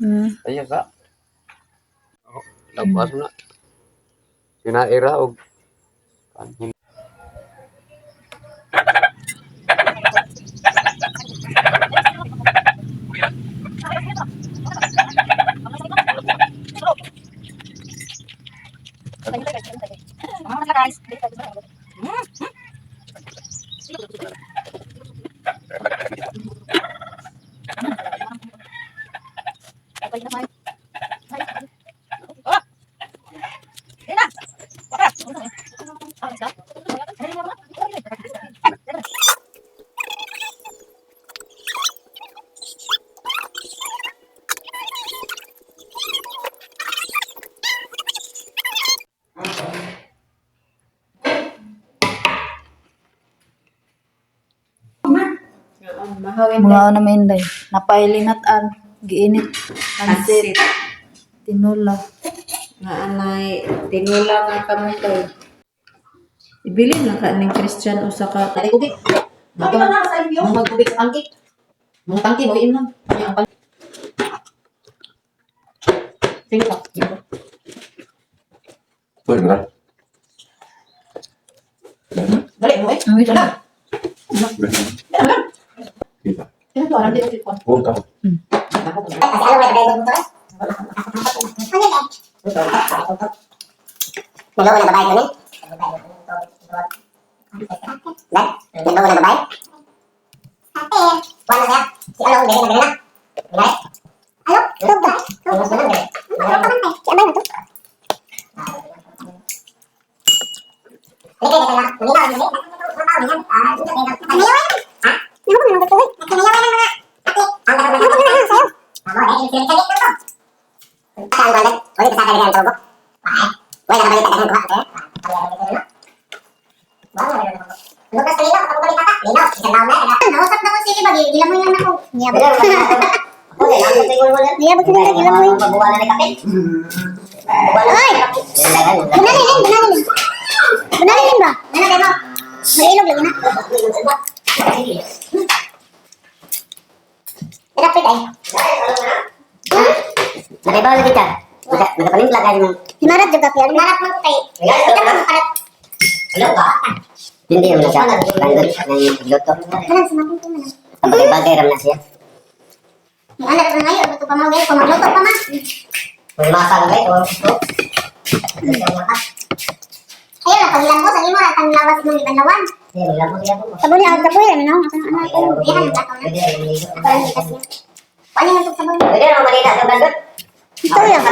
Ayo kak. Oh, labas na. Sinaira og kanin. Mga ano main day. Napailingat-an. Giinit. Pansit. Tinula. Nga anay tinula nga kamoy. Ibilin lang ka ning Christian usa ka Tadi kubik. Tapi mana sa iyo? Mga kubik sa tangki. Mga tangki mo inom. Sige pa. Pwede na. Dali mo eh. Ang ito na. Kita. Ano to? Ano dito ko? Oh, tahu. Kasi alam mo ba yung motor? Nagawa na babae ko ni? Dan? Nagawa na babae? Ate, wala na. Si Along, bigyan na ganun na. Bigay? Along? Along ba? Along ba lang? Along pa man tayo. Si Abay na to. Halika, halika lang. Malinaw, halika. Kamiyaw yan. Ha? Ano ba naman ito? Kamiyaw yan mga ate. Ang gagawin na lang sa'yo. Ako, eh, yung sinig to. Saan ba? Ulit ka sa kaligan ng tubo? Wala na balita ng kuha. Lukas kanina, kapag ka. Lino, isang taon na. Nausap na ko sige ba? Gilamoy lang ako. Niyabot. Niyabot ko nila, gilamoy. Mabuwala na kape. Ay! Bunalin. Bunalin ba? Ano ba? Malilog lagi na. Pinapit ay. Nagaibaw lagi ka. Nagapalimpla ka mo. Himarat juga piya. Himarat mo kay. Kita mo karat. Hello ba? Hindi mo na siya. Bandot ng luto. Kanang sinabi ko man. Ang bagay ram na siya. Ni anak na ngayon, buto pa mo gay, pamagluto pa man. May masang gay o gusto. Ayun na, pagilan mo, sa imo na, tang lawas ng ibanawan. Sabon niya, sabon yan, no? Ano? Diyan ang gato na. Parang ikas niya. Paano yung sabon? Pwede na, malita sa bandot. Ito yan.